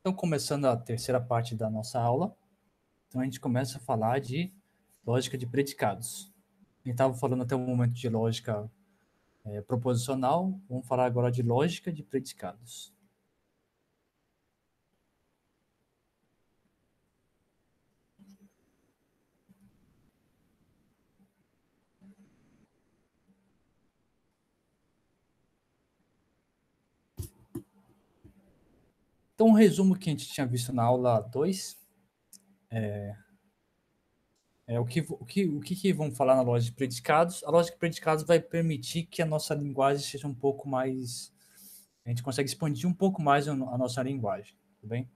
Então, começando a terceira parte da nossa aula, então a gente começa a falar de lógica de predicados. A gente estava falando até o momento de lógica proposicional, vamos falar agora de lógica de predicados. Então, um resumo que a gente tinha visto na aula 2 é o que vamos falar na lógica de predicados. A lógica de predicados vai permitir que a nossa linguagem seja um pouco mais... A gente consegue expandir um pouco mais a nossa linguagem, tudo bem?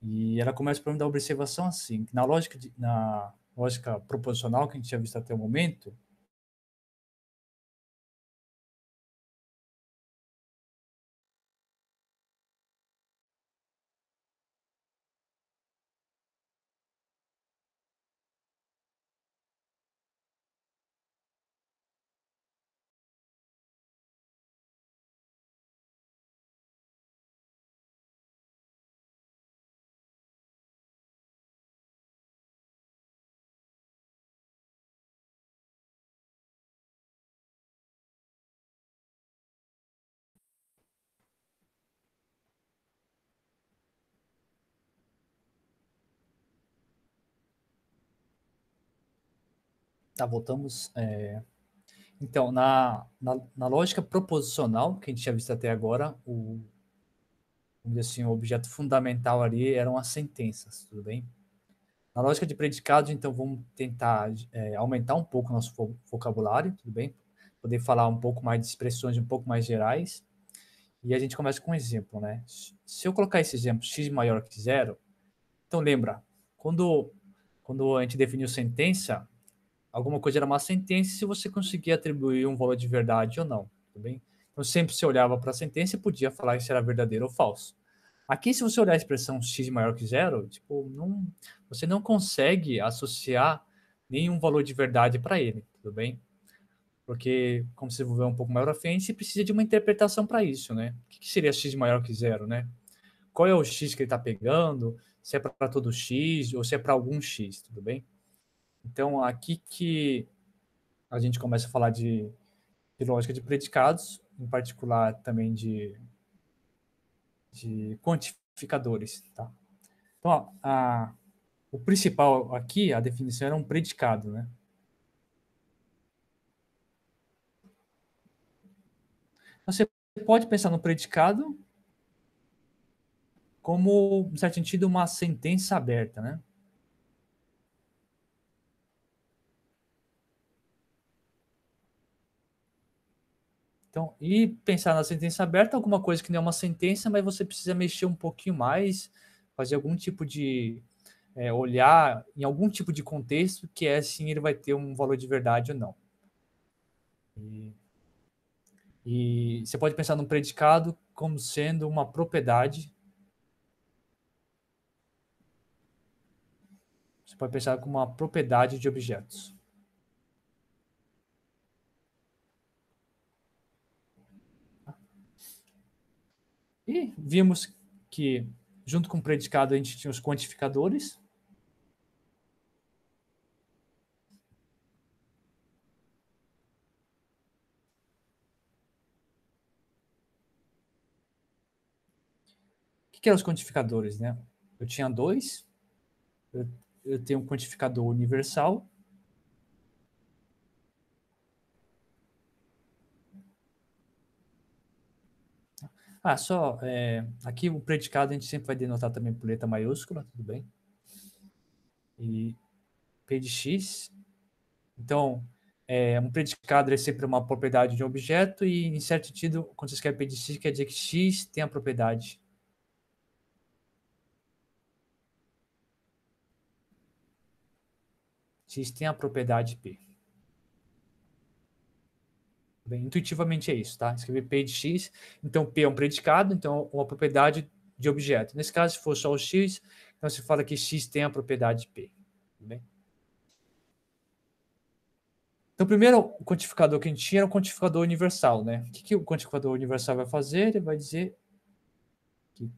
E ela começa por meio da observação assim, na lógica proposicional que a gente tinha visto até o momento, tá, voltamos. Então, na lógica proposicional que a gente tinha visto até agora, vamos dizer assim, o objeto fundamental ali eram as sentenças, tudo bem? Na lógica de predicados, então, vamos tentar aumentar um pouco o nosso vocabulário, tudo bem? Poder falar um pouco mais de expressões um pouco mais gerais. E a gente começa com um exemplo, né? Se eu colocar esse exemplo, x maior que zero, então lembra, quando, quando a gente definiu sentença, alguma coisa era uma sentença se você conseguia atribuir um valor de verdade ou não, tudo bem? Então sempre se olhava para a sentença e podia falar se era verdadeiro ou falso. Aqui, se você olhar a expressão x maior que zero, tipo, não, você não consegue associar nenhum valor de verdade para ele, tudo bem? Porque, como você vai ver um pouco mais à frente, você precisa de uma interpretação para isso, né? O que seria x maior que zero, né? Qual é o x que ele está pegando? Se é para todo x ou se é para algum x, tudo bem? Então, aqui que a gente começa a falar de lógica de predicados, em particular também de quantificadores, tá? Então, o principal aqui, a definição era um predicado, né? Você pode pensar no predicado como, em certo sentido, uma sentença aberta, né? Então, e pensar na sentença aberta, alguma coisa que não é uma sentença, mas você precisa mexer um pouquinho mais, fazer algum tipo de olhar em algum tipo de contexto que é sim ele vai ter um valor de verdade ou não. E, e você pode pensar num predicado como sendo uma propriedade. Você pode pensar como uma propriedade de objetos. E vimos que, junto com o predicado, a gente tinha os quantificadores. O que eram os quantificadores, né? Eu tinha dois. Eu, eu tenho um quantificador universal. Aqui o predicado a gente sempre vai denotar também por letra maiúscula, tudo bem? E P de x. Então, um predicado é sempre uma propriedade de um objeto e, em certo sentido, quando você escreve P de x, quer dizer que x tem a propriedade. X tem a propriedade P. Bem, intuitivamente é isso, tá? Escrever P de x, então P é um predicado, então uma propriedade de objeto. Nesse caso, se for só o x, então se fala que x tem a propriedade P. Tudo bem? Então, primeiro, o quantificador que a gente tinha era o quantificador universal, né? O que o quantificador universal vai fazer? Ele vai dizer que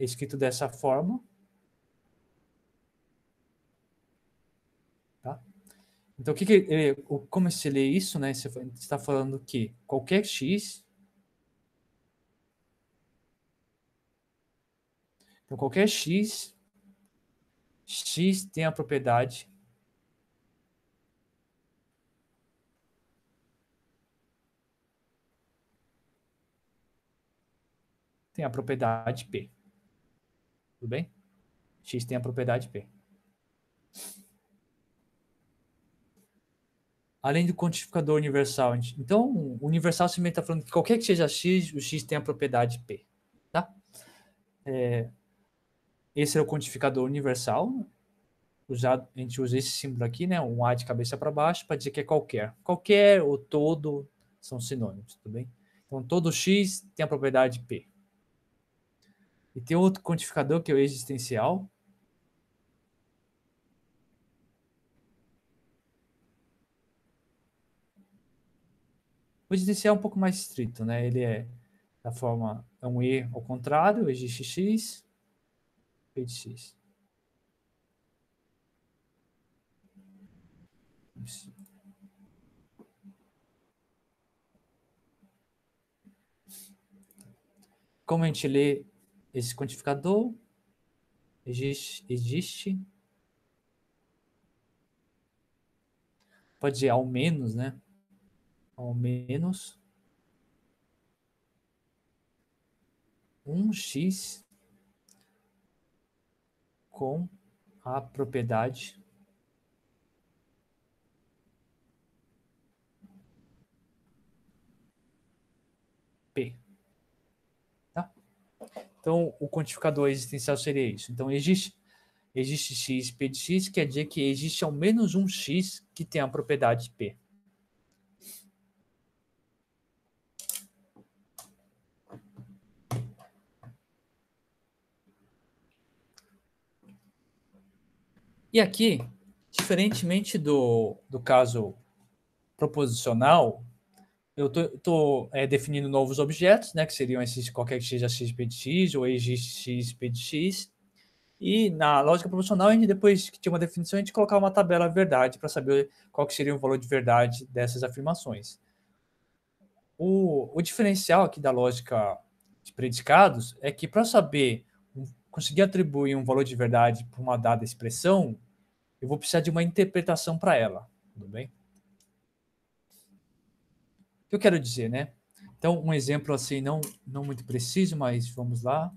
escrito dessa forma. Tá? Então, como se lê isso, né? Você está falando que qualquer x, então qualquer x tem a propriedade P. Tudo bem? X tem a propriedade P. Além do quantificador universal. Então, o universal simplesmente está falando que qualquer que seja x, o x tem a propriedade P. Tá? Esse é o quantificador universal. A gente usa esse símbolo aqui, né? Um A de cabeça para baixo, para dizer que é qualquer. Qualquer ou todo são sinônimos, tudo bem? Então, todo x tem a propriedade P. E tem outro quantificador que é o existencial. O existencial é um pouco mais estrito, né? Ele é da forma, é um E ao contrário, existe x, P de x. Como a gente lê esse quantificador? Existe, pode dizer ao menos, né? Ao menos um x com a propriedade P. Tá? Então, o quantificador existencial seria isso. Então, existe x, P de x, quer dizer que existe ao menos um x que tem a propriedade P. E aqui, diferentemente do caso proposicional, eu estou definindo novos objetos, né, que seriam esses qualquer que seja x, P de x, ou existe x, P de x. E na lógica proposicional, a gente, depois que tinha uma definição, a gente colocava uma tabela verdade para saber qual que seria o valor de verdade dessas afirmações. O diferencial aqui da lógica de predicados é que para saber conseguir atribuir um valor de verdade para uma dada expressão, eu vou precisar de uma interpretação para ela, tudo bem? O que eu quero dizer, né? Então, um exemplo assim, não muito preciso, mas vamos lá.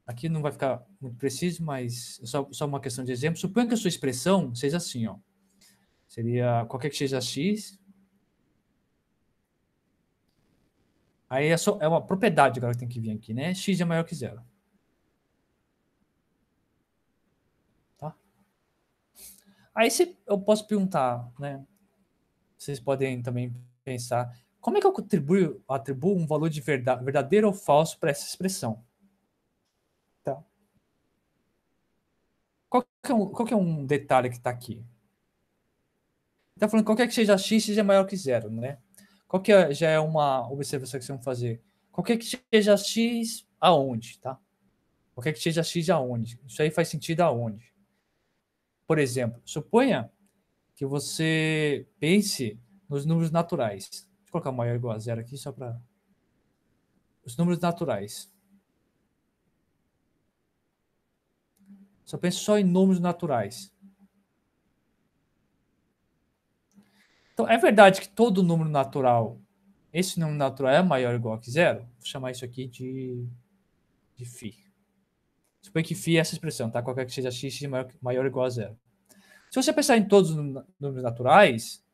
Aqui não vai ficar muito preciso, mas só uma questão de exemplo. Suponha que a sua expressão seja assim, ó. Seria qualquer que seja x. Aí é uma propriedade agora que tem que vir aqui, né? X é maior que zero. Tá? Aí eu posso perguntar, né? Vocês podem também pensar, como é que eu atribuo um valor de verdadeiro ou falso para essa expressão? Tá. Qual que é um detalhe que está aqui? Está falando qualquer que seja x, seja maior que zero, né? Já é uma observação que vocês vão fazer? Qualquer que seja x, aonde, tá? Qualquer que seja x, aonde? Isso aí faz sentido aonde? Por exemplo, suponha que você pense nos números naturais. Deixa eu colocar maior ou igual a zero aqui só para... Os números naturais. Só pense só em números naturais. Então, é verdade que todo número natural, esse número natural é maior ou igual a zero? Vou chamar isso aqui de φ. Suponha que φ é essa expressão, tá? Qualquer que seja x maior ou igual a zero. Se você pensar em todos os números naturais,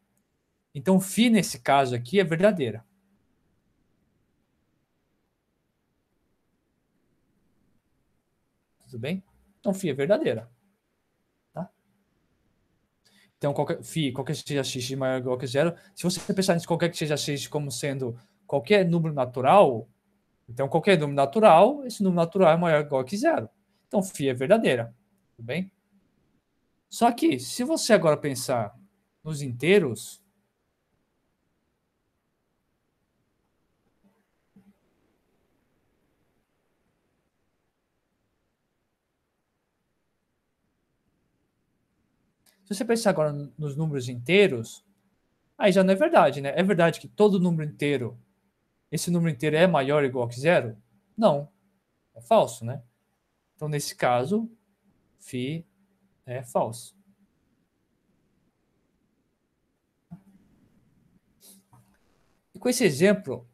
então φ nesse caso aqui é verdadeira. Tudo bem? Então φ é verdadeira. Tá? Então qualquer que seja x maior ou igual a zero, se você pensar nisso qualquer que seja x como sendo qualquer número natural, então qualquer número natural, esse número natural é maior ou igual a zero. Então φ é verdadeira. Tudo bem? Só que, se você agora pensar nos inteiros, Se você pensar agora nos números inteiros, aí já não é verdade, né? É verdade que todo número inteiro, esse número inteiro é maior ou igual que zero? Não, é falso, né? Então, nesse caso, φ é falso. E com esse exemplo,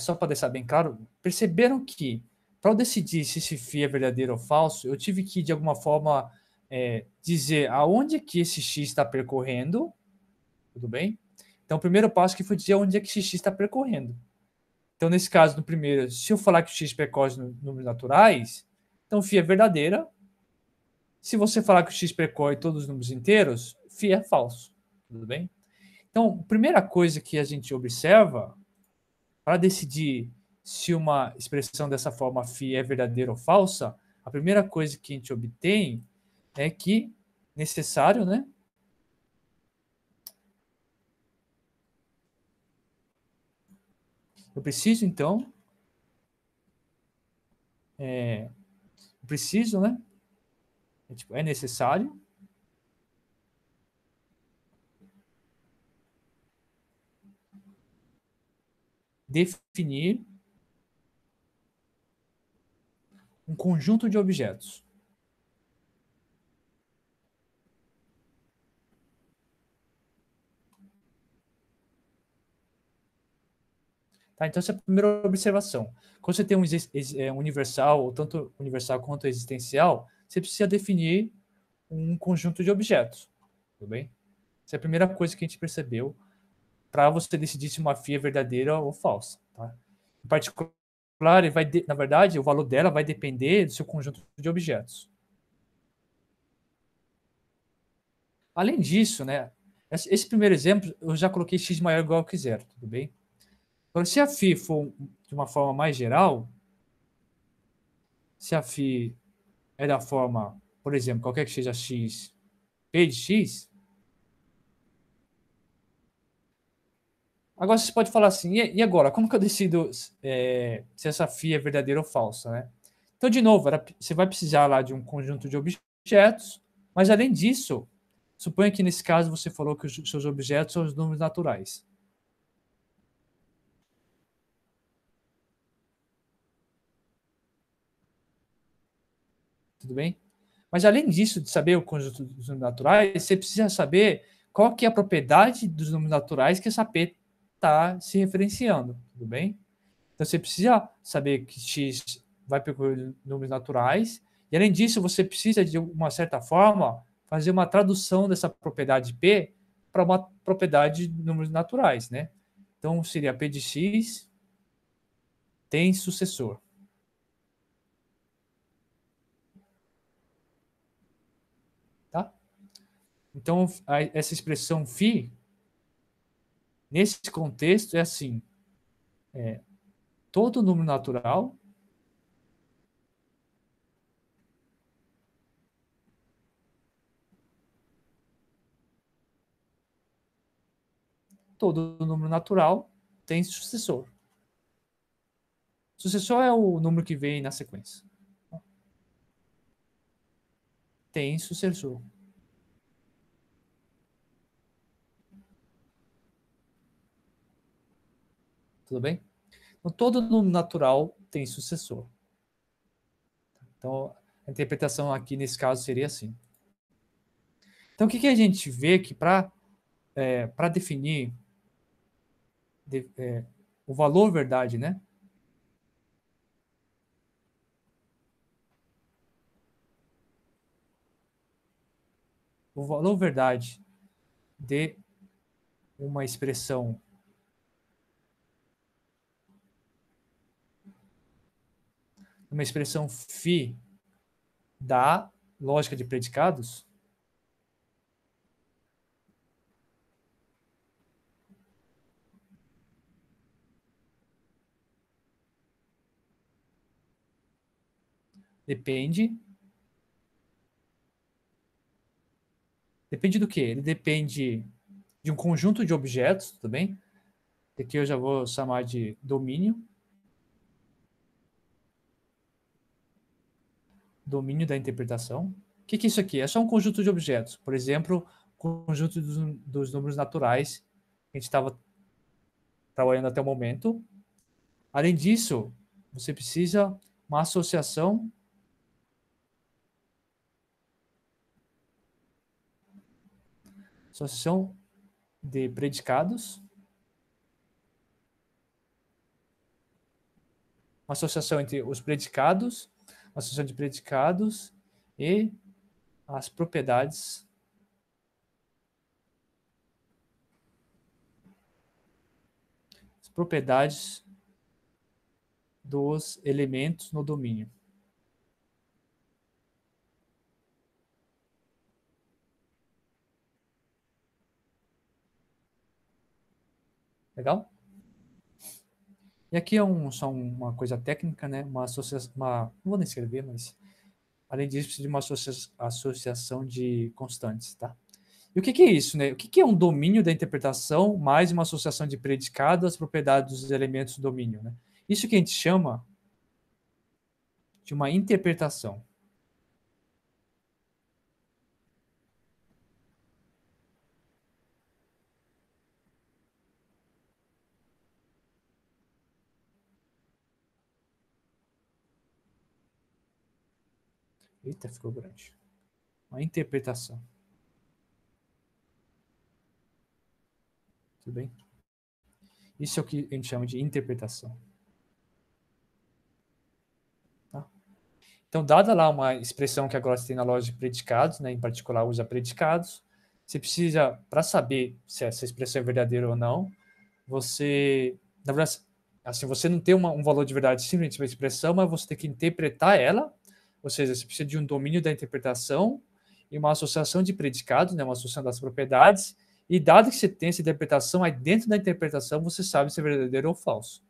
só para deixar bem claro, perceberam que para eu decidir se esse φ é verdadeiro ou falso, eu tive que, de alguma forma, dizer aonde que esse x está percorrendo, tudo bem? Então, o primeiro passo que foi dizer onde é que esse x está percorrendo. Então, nesse caso, no primeiro, se eu falar que o x percorre números naturais, então φ é verdadeira. Se você falar que o x percorre todos os números inteiros, φ é falso, tudo bem? Então, a primeira coisa que a gente observa para decidir se uma expressão dessa forma φ é verdadeira ou falsa, a primeira coisa que a gente obtém é que necessário, né? Eu preciso, então, né? É necessário definir um conjunto de objetos. Tá? Então, essa é a primeira observação. Quando você tem um universal, ou tanto universal quanto existencial, você precisa definir um conjunto de objetos. Tudo bem? Essa é a primeira coisa que a gente percebeu para você decidir se uma φ é verdadeira ou falsa. Tá? Em particular, na verdade, o valor dela vai depender do seu conjunto de objetos. Além disso, né, esse primeiro exemplo, eu já coloquei x maior ou igual que zero, tudo bem? Agora, se a φ for de uma forma mais geral, se a φ é da forma, por exemplo, qualquer que seja x, p de x, agora você pode falar assim, e agora, como que eu decido se essa φ é verdadeira ou falsa, né? Então, de novo, você vai precisar lá de um conjunto de objetos, mas além disso, suponha que nesse caso você falou que os seus objetos são os números naturais. Tudo bem? Mas além disso, de saber o conjunto dos números naturais, você precisa saber qual que é a propriedade dos números naturais que essa P está se referenciando, tudo bem? Então você precisa saber que x vai percorrer números naturais, e além disso, você precisa, de uma certa forma, fazer uma tradução dessa propriedade P para uma propriedade de números naturais, né? Então seria P de x tem sucessor. Tá? Então, essa expressão φ, nesse contexto, é assim: todo número natural tem sucessor. Sucessor é o número que vem na sequência. Tem sucessor. Tudo bem? Então, todo número natural tem sucessor. Então, a interpretação aqui nesse caso seria assim. Então, o que a gente vê que para definir o valor verdade, né? O valor verdade de uma expressão φ da lógica de predicados, depende do quê? Ele depende de um conjunto de objetos, tudo bem? Aqui eu já vou chamar de domínio da interpretação. O que é isso aqui? É só um conjunto de objetos. Por exemplo, conjunto dos números naturais que a gente estava trabalhando até o momento. Além disso, você precisa uma associação de predicados, uma associação entre os predicados, uma associação de predicados e as propriedades dos elementos no domínio. Legal? E aqui é só uma coisa técnica, né? Uma associação, não vou nem escrever, mas além disso, precisa de uma associação de constantes, tá? E o que é isso, né? O que é um domínio da interpretação mais uma associação de predicado às propriedades dos elementos do domínio, né? Isso que a gente chama de uma interpretação. Eita, ficou grande. Uma interpretação. Tudo bem? Isso é o que a gente chama de interpretação. Tá? Então, dada lá uma expressão que agora você tem na lógica de predicados, né, em particular usa predicados, você precisa, para saber se essa expressão é verdadeira ou não, você, na verdade, assim, você não tem um valor de verdade simplesmente uma expressão, mas você tem que interpretar ela, ou seja, você precisa de um domínio da interpretação e uma associação de predicados, né, uma associação das propriedades, e dado que você tem essa interpretação, aí dentro da interpretação você sabe se é verdadeiro ou falso.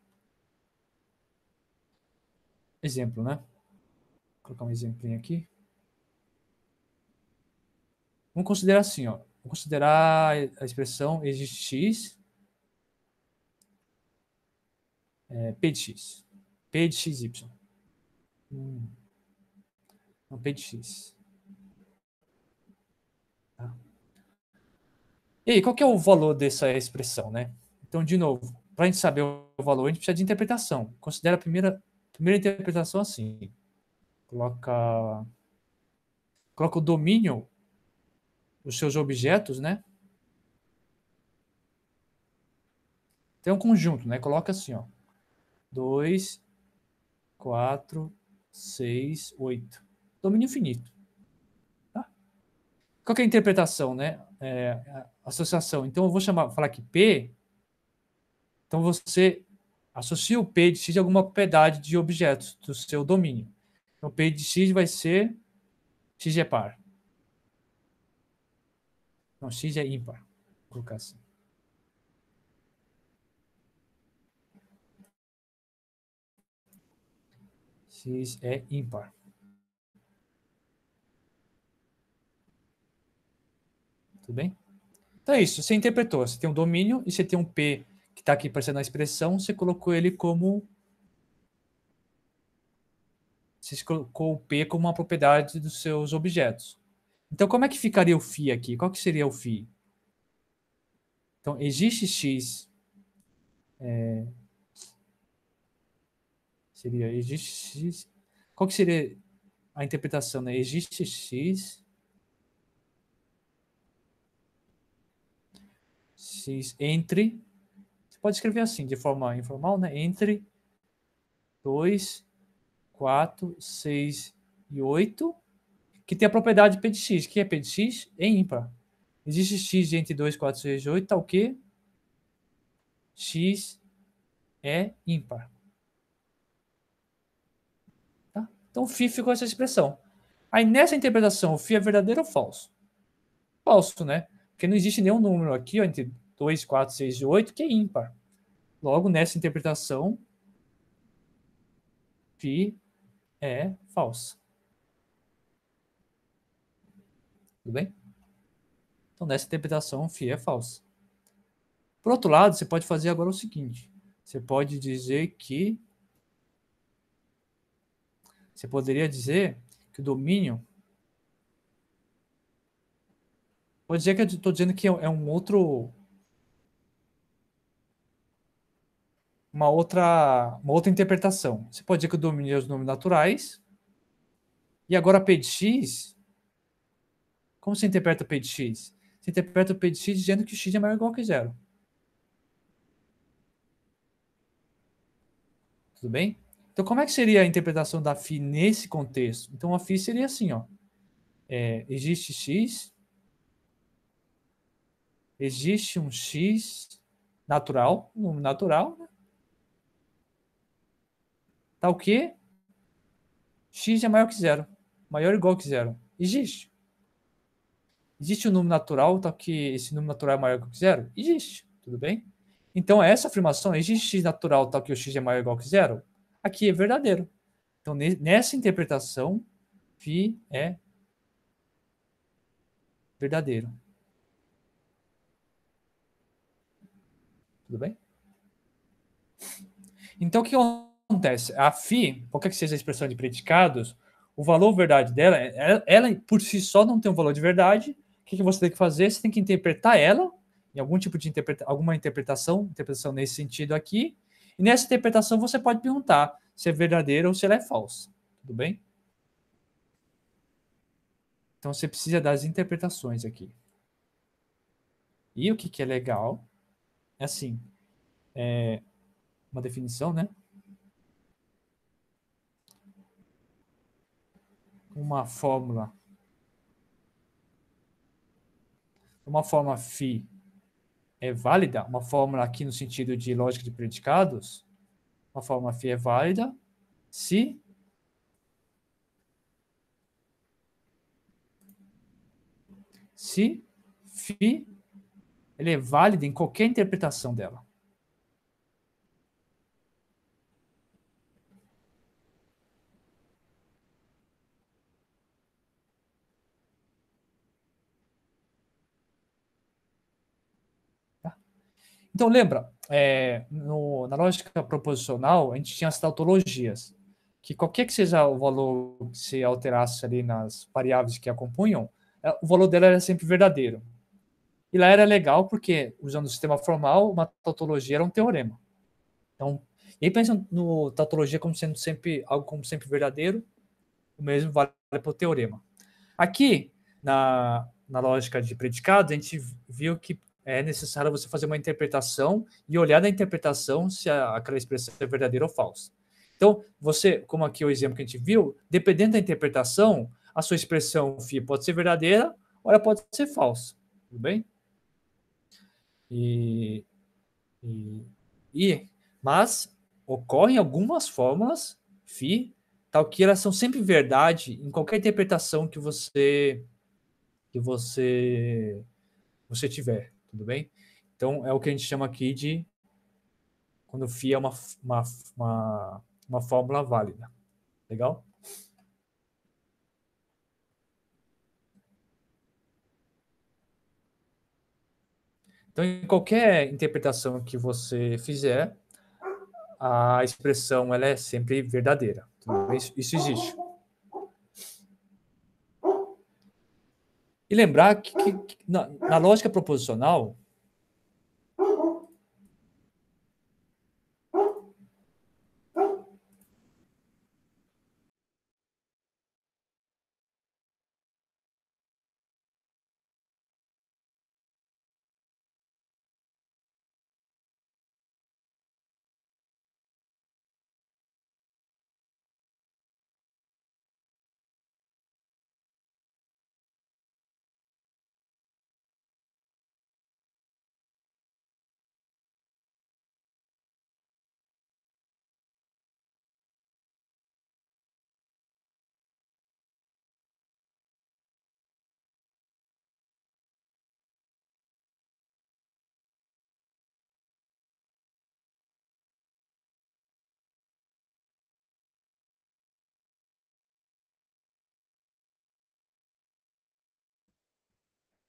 Exemplo, né? Vou colocar um exemplinho aqui. Vamos considerar assim, ó. Vamos considerar a expressão existe x, p de x. P de xy. Não, p de x. Tá? E aí, qual que é o valor dessa expressão, né? Então, de novo, para a gente saber o valor, a gente precisa de interpretação. Considera a primeira interpretação assim. Coloca o domínio dos seus objetos, né? Tem um conjunto, né? Coloca assim, ó. 2, 4, 6, 8. Domínio infinito. Tá? Qual que é a interpretação, né? Associação. Então, eu vou falar que P. Então, você associa o P de x a alguma propriedade de objetos do seu domínio. Então, P de x vai ser x é par. Não, x é ímpar. Vou colocar assim. X é ímpar. Tudo bem? Então é isso. Você interpretou. Você tem um domínio e você tem um P que está aqui aparecendo na expressão. Você colocou ele como. Você colocou o P como uma propriedade dos seus objetos. Então, como é que ficaria o φ aqui? Qual que seria o φ? Então, existe x. Seria existe x. Qual que seria a interpretação, né? Existe x. X entre. Você pode escrever assim, de forma informal, né? Entre 2, 4, 6 e 8, que tem a propriedade P de x. O que é P de x? É ímpar. Existe x entre 2, 4, 6 e 8, tá o quê? X é ímpar. Tá? Então, o φ ficou essa expressão. Aí, nessa interpretação, o φ é verdadeiro ou falso? Falso, né? Porque não existe nenhum número aqui, ó, entre 2, 4, 6 e 8, que é ímpar. Logo, nessa interpretação, φ é falso. Tudo bem? Então, nessa interpretação, φ é falso. Por outro lado, você pode fazer agora o seguinte. Você pode dizer que... Você poderia dizer que o domínio Vou dizer que eu estou dizendo que é um outro, uma outra interpretação. Você pode dizer que eu dominei os números naturais, e agora P de x, como você interpreta P de x? Você interpreta o P de x dizendo que x é maior ou igual que zero. Tudo bem? Então, como é que seria a interpretação da φ nesse contexto? Então, a φ seria assim, ó. Existe x, existe um x natural, um número natural, né? Tá o quê? X é maior que zero. Maior ou igual que zero. Existe. Existe um número natural, tá que esse número natural é maior que zero? Existe. Tudo bem? Então, essa afirmação, existe x natural, tal que o x é maior ou igual que zero, aqui é verdadeiro. Então, nessa interpretação, φ é verdadeiro. Tudo bem? Então, o que acontece? A φ, qualquer que seja a expressão de predicados, o valor verdade dela, ela por si só não tem um valor de verdade. O que você tem que fazer? Você tem que interpretar ela em algum tipo de alguma interpretação nesse sentido aqui. E nessa interpretação você pode perguntar se é verdadeira ou se ela é falsa. Tudo bem? Então você precisa das interpretações aqui. E o que é legal é assim, uma definição, né? Uma fórmula, uma forma φ é válida, uma fórmula aqui no sentido de lógica de predicados, uma fórmula φ é válida se φ ele é válida em qualquer interpretação dela. Tá? Então lembra, na lógica proposicional a gente tinha as tautologias, que qualquer que seja o valor que se alterasse ali nas variáveis que a compunham, o valor dela era sempre verdadeiro. E lá era legal porque, usando o sistema formal, uma tautologia era um teorema. Então, e aí pensa no tautologia como sendo sempre algo como sempre verdadeiro, o mesmo vale para o teorema. Aqui, na lógica de predicados, a gente viu que é necessário você fazer uma interpretação e olhar na interpretação se aquela expressão é verdadeira ou falsa. Então, você, como aqui o exemplo que a gente viu, dependendo da interpretação, a sua expressão φ pode ser verdadeira ou ela pode ser falsa. Tudo bem? E, e, mas ocorrem algumas fórmulas φ, tal que elas são sempre verdade em qualquer interpretação que você tiver, tudo bem? Então é o que a gente chama aqui de quando φ é uma, uma fórmula válida. Legal? Então, em qualquer interpretação que você fizer, a expressão ela é sempre verdadeira. Isso existe. E lembrar que na lógica proposicional,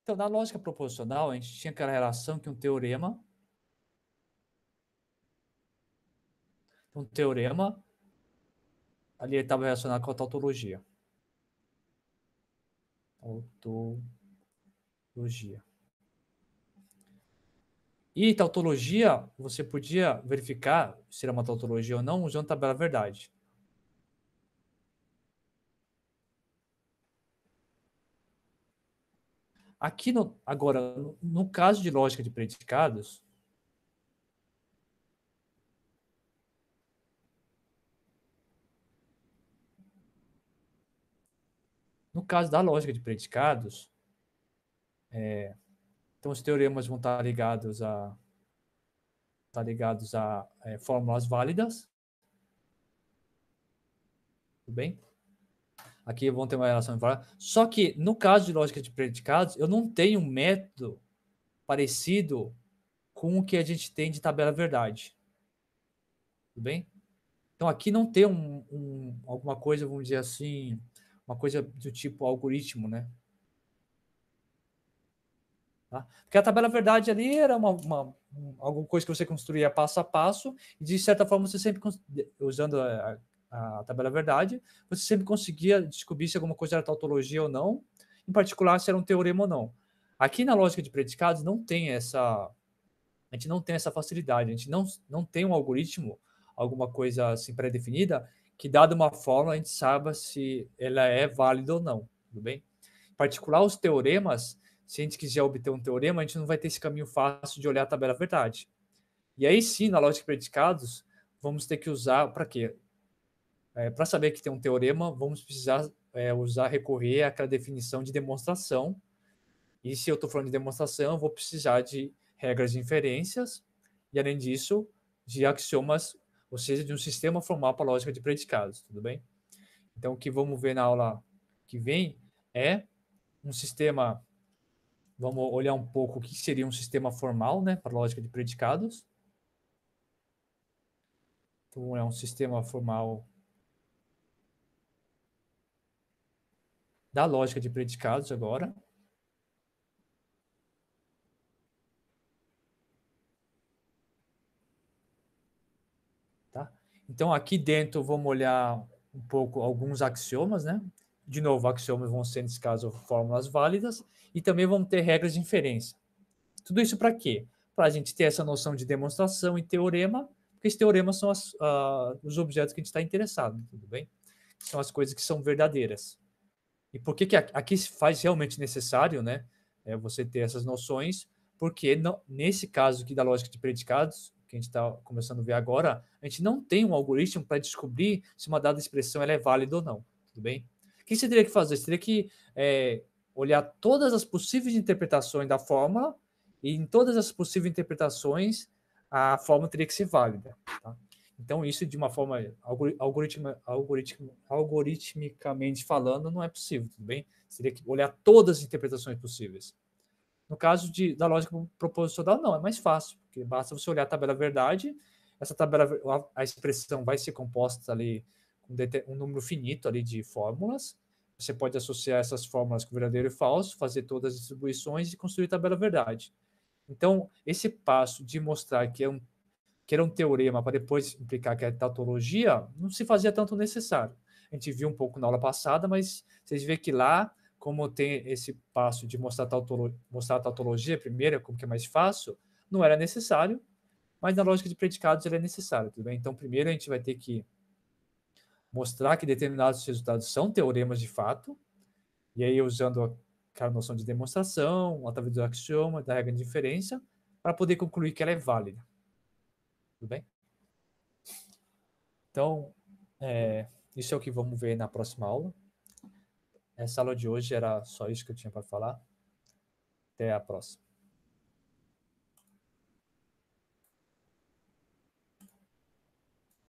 então na lógica proposicional, a gente tinha aquela relação que um teorema ali estava relacionado com a tautologia. Tautologia. Tautologia. E tautologia, você podia verificar se era uma tautologia ou não usando tabela verdade. Aqui, agora, no caso de lógica de predicados, no caso da lógica de predicados, então os teoremas vão estar ligados a fórmulas válidas, tudo bem? Aqui vão ter uma relação válida. Só que no caso de lógica de predicados, eu não tenho um método parecido com o que a gente tem de tabela verdade, tudo bem? Então aqui não tem alguma coisa, vamos dizer assim, uma coisa do tipo algoritmo, né? Tá? Porque a tabela verdade ali era alguma coisa que você construía passo a passo, e de certa forma você sempre, usando a tabela verdade, você sempre conseguia descobrir se alguma coisa era tautologia ou não, em particular se era um teorema ou não. Aqui na lógica de predicados não tem a gente não tem essa facilidade, a gente não tem um algoritmo, alguma coisa assim pré-definida, que dada uma fórmula a gente saiba se ela é válida ou não, tudo bem? Em particular, os teoremas, se a gente quiser obter um teorema, a gente não vai ter esse caminho fácil de olhar a tabela verdade. E aí sim, na lógica de predicados, vamos ter que usar para quê? Para saber que tem um teorema, vamos precisar recorrer àquela definição de demonstração. E se eu estou falando de demonstração, eu vou precisar de regras de inferências e, além disso, de axiomas, ou seja, de um sistema formal para a lógica de predicados, tudo bem? Então, o que vamos ver na aula que vem é um sistema. Vamos olhar um pouco o que seria um sistema formal, né, para a lógica de predicados. Então, é um sistema formal da lógica de predicados agora. Tá? Então, aqui dentro, vamos olhar um pouco alguns axiomas, né? De novo, axiomas vão ser, nesse caso, fórmulas válidas, e também vamos ter regras de inferência. Tudo isso para quê? Para a gente ter essa noção de demonstração e teorema, porque esses teoremas são os objetos que a gente está interessado, tudo bem? São as coisas que são verdadeiras. E por que, que aqui se faz realmente necessário, né, você ter essas noções? Porque nesse caso aqui da lógica de predicados, que a gente está começando a ver agora, a gente não tem um algoritmo para descobrir se uma dada expressão ela é válida ou não, tudo bem? O que você teria que fazer? Você teria que olhar todas as possíveis interpretações da fórmula, e em todas as possíveis interpretações a fórmula teria que ser válida. Tá? Então, isso de uma forma algoritmicamente falando, não é possível, tudo bem? Você teria que olhar todas as interpretações possíveis. No caso da lógica proposicional, não, é mais fácil, porque basta você olhar a tabela verdade, essa tabela, a expressão vai ser composta ali com um número finito ali de fórmulas, você pode associar essas fórmulas com verdadeiro e falso, fazer todas as distribuições e construir a tabela verdade. Então, esse passo de mostrar que era um teorema para depois implicar que é tautologia, não se fazia tanto necessário. A gente viu um pouco na aula passada, mas vocês veem que lá, como tem esse passo de mostrar a tautologia primeiro, como que é mais fácil, não era necessário, mas na lógica de predicados ele é necessário, tudo bem? Então, primeiro a gente vai ter que mostrar que determinados resultados são teoremas de fato, e aí usando aquela noção de demonstração, através do axioma, da regra de inferência, para poder concluir que ela é válida. Tudo bem? Então, isso é o que vamos ver na próxima aula. Essa aula de hoje era só isso que eu tinha para falar. Até a próxima.